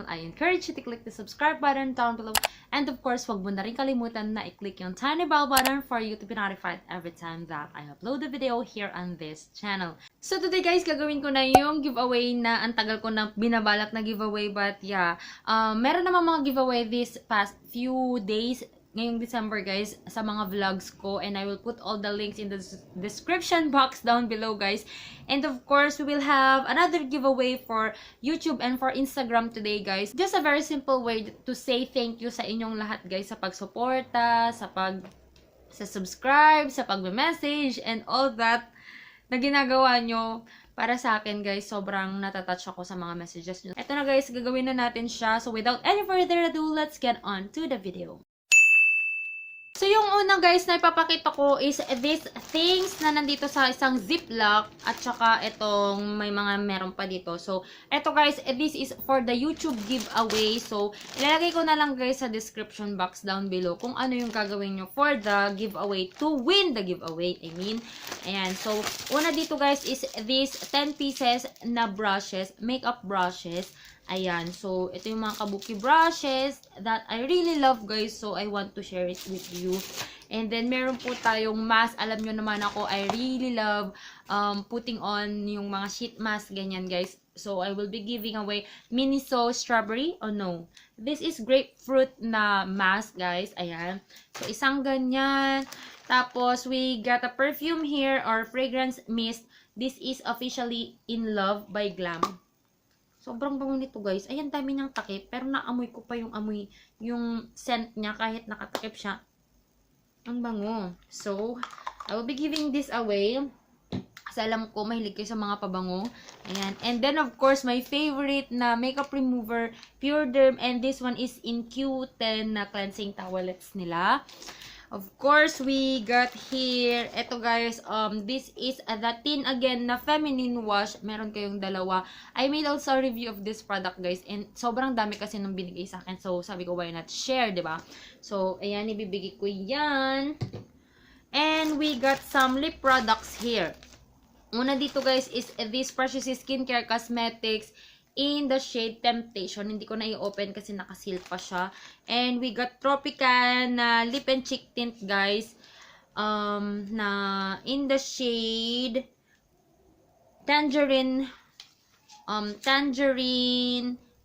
I encourage you to click the subscribe button down below. And of course, huwag mo na rin kalimutan na i-click yung tiny bell button for you to be notified every time that I upload a video here on this channel. So today guys, gagawin ko na yung giveaway na ang tagal ko na binabalak na giveaway. But yeah, meron naman mga giveaway this past few days ngayong December guys sa mga vlogs ko, and I will put all the links in the description box down below guys. And of course, we will have another giveaway for YouTube and for Instagram today guys. Just a very simple way to say thank you sa inyong lahat guys sa pagsuporta, sa subscribe, sa pag-message and all that na ginagawa nyo para sa akin guys. Sobrang natatouch ako sa mga messages nyo. Ito na guys, gagawin na natin siya. So without any further ado, let's get on to the video. So, yung una guys na ipapakita ko is these things na nandito sa isang ziplock at saka itong may mga meron pa dito. So, eto guys, this is for the YouTube giveaway. So, ilalagay ko na lang guys sa description box down below kung ano yung gagawin nyo for the giveaway to win the giveaway. Ayan. So, una dito guys is these 10 pieces na brushes, makeup brushes. Ayan, so ito yung mga kabuki brushes that I really love guys, so I want to share it with you. And then meron po tayong mask. Alam nyo naman ako, I really love putting on yung mga sheet mask, ganyan guys. So I will be giving away Miniso strawberry, oh no, this is grapefruit na mask guys. Ayan, so isang ganyan. Tapos we got a perfume here or fragrance mist. This is Officially in Love by Glam. Sobrang bango nito guys. Ayan, dami niyang takip. Pero naamoy ko pa yung amoy, yung scent niya kahit nakatakip siya. Ang bango. So, I will be giving this away. Kasi alam ko, mahilig kayo sa mga pabango. Ayan. And then, of course, my favorite na makeup remover, Pure Derm. And this one is in Q10 na cleansing towelettes nila. Of course, we got here, eto guys, this is the Tin Again na feminine wash. Meron kayong dalawa. I made also a review of this product guys, and sobrang dami kasi nung binigay sa akin. So, sabi ko, why not share, diba? So, ayan, ibibigay ko yan. And we got some lip products here. Una dito guys is this Precious Skincare Cosmetics in the shade Temptation. Hindi ko na i-open kasi nakaseal pa siya. And we got Tropican na lip and cheek tint guys. Na in the shade Tangerine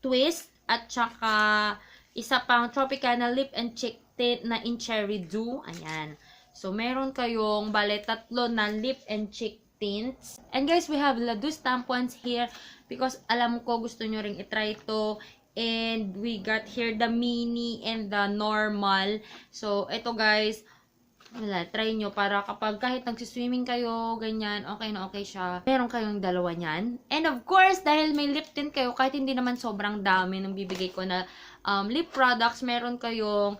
Twist. At saka isa pang Tropican na lip and cheek tint na in Cherry Dew. Ayan. So meron kayong bale tatlo na lip and cheek tints. And guys, we have Ladus tampons here because alam ko gusto nyo ring itry ito. And we got here the mini and the normal. So, ito guys, wala, try nyo para kapag kahit nagsiswimming kayo, ganyan, okay na okay siya. Meron kayong dalawa niyan. And of course, dahil may lip tint kayo, kahit hindi naman sobrang dami nung bibigay ko na lip products, meron kayong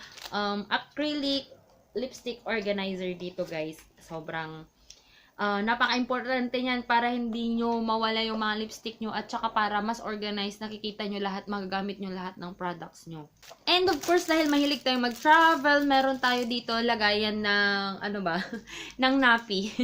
acrylic lipstick organizer dito guys. Sobrang napaka-importante niyan para hindi nyo mawala yung mga lipstick nyo at saka para mas organized, nakikita nyo lahat, magagamit nyo lahat ng products nyo. And of course, dahil mahilig tayong mag-travel, meron tayo dito lagayan ng, ng nappy.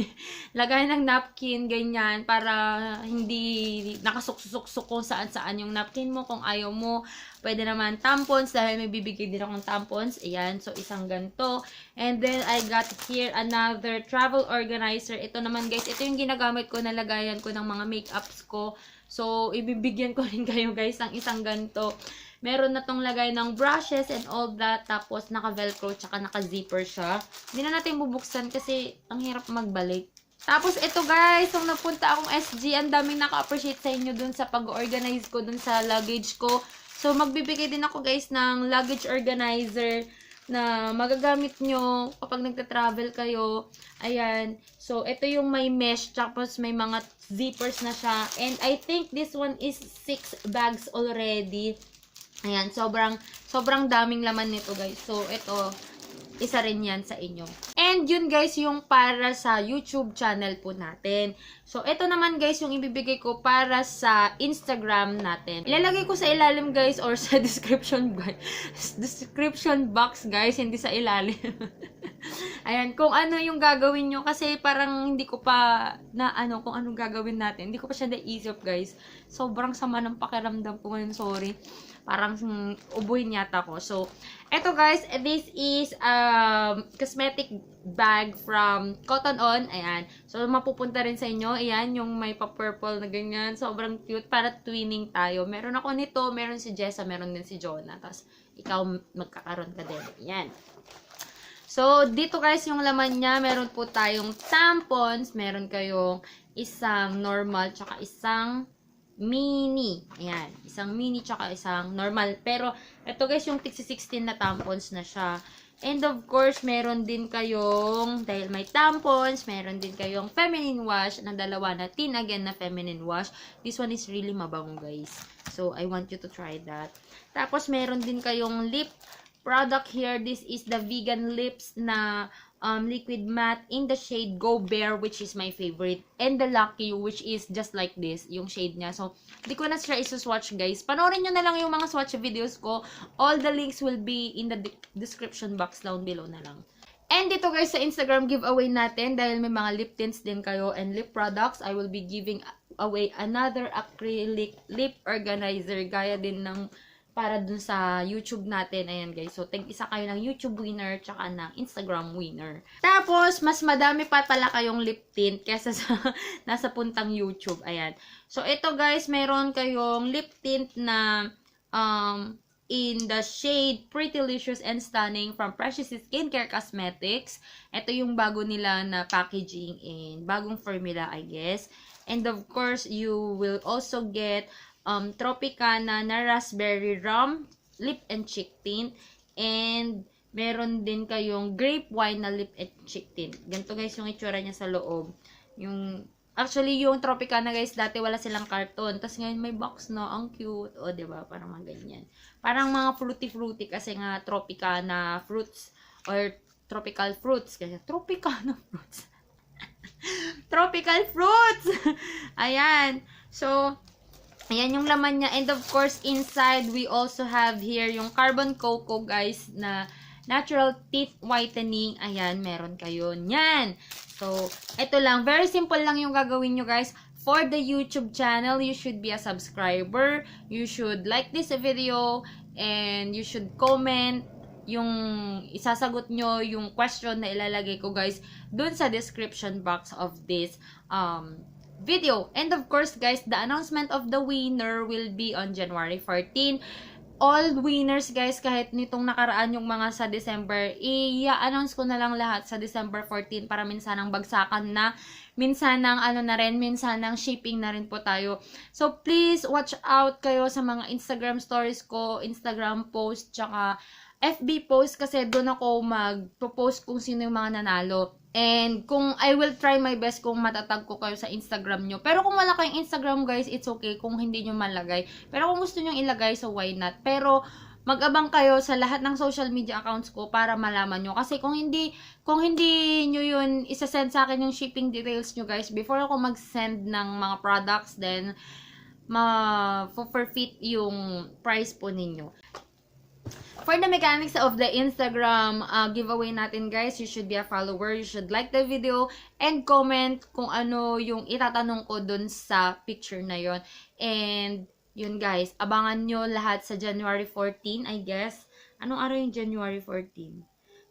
Lagayan ng napkin, ganyan, para hindi nakasuksuk-suksuk kung saan-saan yung napkin mo. Kung ayaw mo, pwede naman tampons, dahil may bibigay din akong tampons. Ayan, so isang ganito. And then, I got here another travel organizer. Ito naman guys, ito yung ginagamit ko na lagayan ko ng mga makeups ko. So, ibibigyan ko rin kayo guys ng isang ganito. Meron na tong lagay ng brushes and all that. Tapos, naka-velcro, tsaka naka-zipper siya. Hindi na natin bubuksan kasi ang hirap magbalik. Tapos, ito guys, nung napunta akong SG, ang daming naka-appreciate sa inyo dun sa pag-organize ko, dun sa luggage ko. So, magbibigay din ako guys ng luggage organizer na magagamit nyo kapag nagta-travel kayo. Ayan. So, ito yung may mesh, tapos may mga zippers na siya. And I think this one is 6 bags already. Ayan. Sobrang daming laman nito guys. So, ito, isa rin yan sa inyo. And yun guys, yung para sa YouTube channel po natin. So, ito naman guys, yung ibibigay ko para sa Instagram natin. Ilalagay ko sa ilalim guys, or sa description box guys, hindi sa ilalim. Ayan, kung ano yung gagawin nyo, kasi parang hindi ko pa na kung anong gagawin natin. Hindi ko pa siya naisip guys. Sobrang sama ng pakiramdam ko ngayon, sorry. Parang ubuhin yata ko. So, eto guys, this is cosmetic bag from Cotton On. Ayan. So, mapupunta rin sa inyo. Ayan, yung may pa-purple na ganyan. Sobrang cute. Para twinning tayo. Meron ako nito. Meron si Jessa. Meron din si Jonah. Tapos, ikaw magkakaroon ka din. Ayan. So, dito guys, yung laman niya, meron po tayong tampons. Meron kayong isang normal, tsaka isang mini. Ayan. Isang mini tsaka isang normal. Pero, ito guys, yung 16 na tampons na siya. And of course, meron din kayong, dahil may tampons, meron din kayong feminine wash na dalawa na tin again na feminine wash. This one is really mabango guys. So, I want you to try that. Tapos, meron din kayong lip product here. This is the vegan lips na liquid matte in the shade Go Bear, which is my favorite, and the Lucky You, which is just like this, yung shade niya. So, di ko na siya isuswatch guys. Panoorin nyo na lang yung mga swatch videos ko. All the links will be in the description box down below na lang. And dito guys, sa Instagram giveaway natin, dahil may mga lip tints din kayo and lip products, I will be giving away another acrylic lip organizer, gaya din ng para dun sa YouTube natin. Ayan guys. So, isa kayo ng YouTube winner tsaka ng Instagram winner. Tapos, mas madami pa pala kayong lip tint kesa sa nasa puntang YouTube. Ayan. So, ito guys, meron kayong lip tint na in the shade Prettylicious and Stunning from Precious Skincare Cosmetics. Ito yung bago nila na packaging and bagong formula, I guess. And of course, you will also get Tropicana na Raspberry Rum Lip and Cheek Tint. And meron din kayong Grape Wine na Lip and Cheek Tint. Ganito guys yung itsura niya sa loob. Actually, yung Tropicana guys, dati wala silang karton. Tapos ngayon may box na. Ang cute. O, diba? Parang mga ganyan. Parang mga fruity-fruity kasi nga Tropicana fruits or tropical fruits. Kasi Tropicana fruits. Tropical fruits! Ayan. So, ayan yung laman niya. And of course, inside, we also have here yung Carbon Cocoa, guys, na natural teeth whitening. Ayan, meron kayo niyan. So, ito lang. Very simple lang yung gagawin nyo, guys. For the YouTube channel, you should be a subscriber. You should like this video. And you should comment yung isasagot nyo, yung question na ilalagay ko, guys, dun sa description box of this video. And of course guys, the announcement of the winner will be on January 14. All winners guys, kahit nitong nakaraan yung mga sa December, i-announce ko na lang lahat sa December 14 para minsanang bagsakan na, minsanang minsanang shipping na rin po tayo. So please watch out kayo sa mga Instagram stories ko, Instagram post, tsaka FB post, kasi doon ako mag-post kung sino yung mga nanalo. And kung I will try my best kung matatag ko kayo sa Instagram nyo. Pero kung wala kayong Instagram guys, it's okay kung hindi nyo malagay. Pero kung gusto nyo ilagay, so why not? Pero mag-abang kayo sa lahat ng social media accounts ko para malaman nyo. Kasi kung hindi nyo yun isasend sa akin yung shipping details nyo guys, before ako mag-send ng mga products, then ma-forfeit yung price po ninyo. For the mechanics of the Instagram giveaway natin guys, you should be a follower, you should like the video, and comment kung ano yung itatanong ko dun sa picture na yon. And yun guys, abangan nyo lahat sa January 14, I guess. Anong araw yung January 14?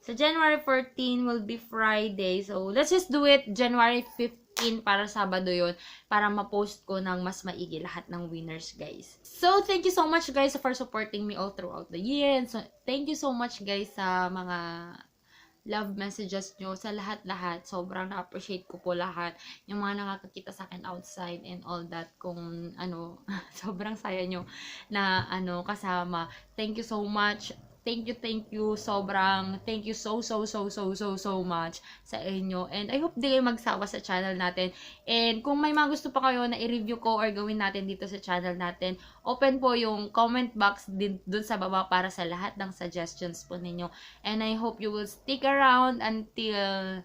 Sa January 14 will be Friday, so let's just do it January 15 para Sabado yon, para ma-post ko ng mas maigi lahat ng winners guys. So thank you so much guys for supporting me all throughout the year, and so thank you so much guys sa mga love messages nyo, sa lahat-lahat. Sobrang na-appreciate ko po lahat. Yung mga nakakakita sa akin outside and all that, kung sobrang saya nyo na kasama. Thank you so much. thank you. Sobrang thank you so much sa inyo. And I hope di kayo magsawa sa channel natin. And kung may mga gusto pa kayo na i-review ko or gawin natin dito sa channel natin, open po yung comment box din dun sa baba para sa lahat ng suggestions po ninyo. And I hope you will stick around until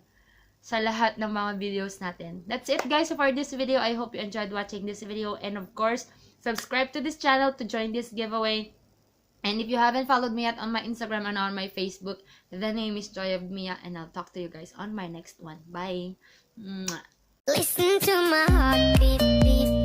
sa lahat ng mga videos natin. That's it guys for this video. I hope you enjoyed watching this video. And of course, subscribe to this channel to join this giveaway. And if you haven't followed me yet on my Instagram and on my Facebook, the name is JoyOfMia. And I'll talk to you guys on my next one. Bye! Mwah. Listen to my heart beat, beat.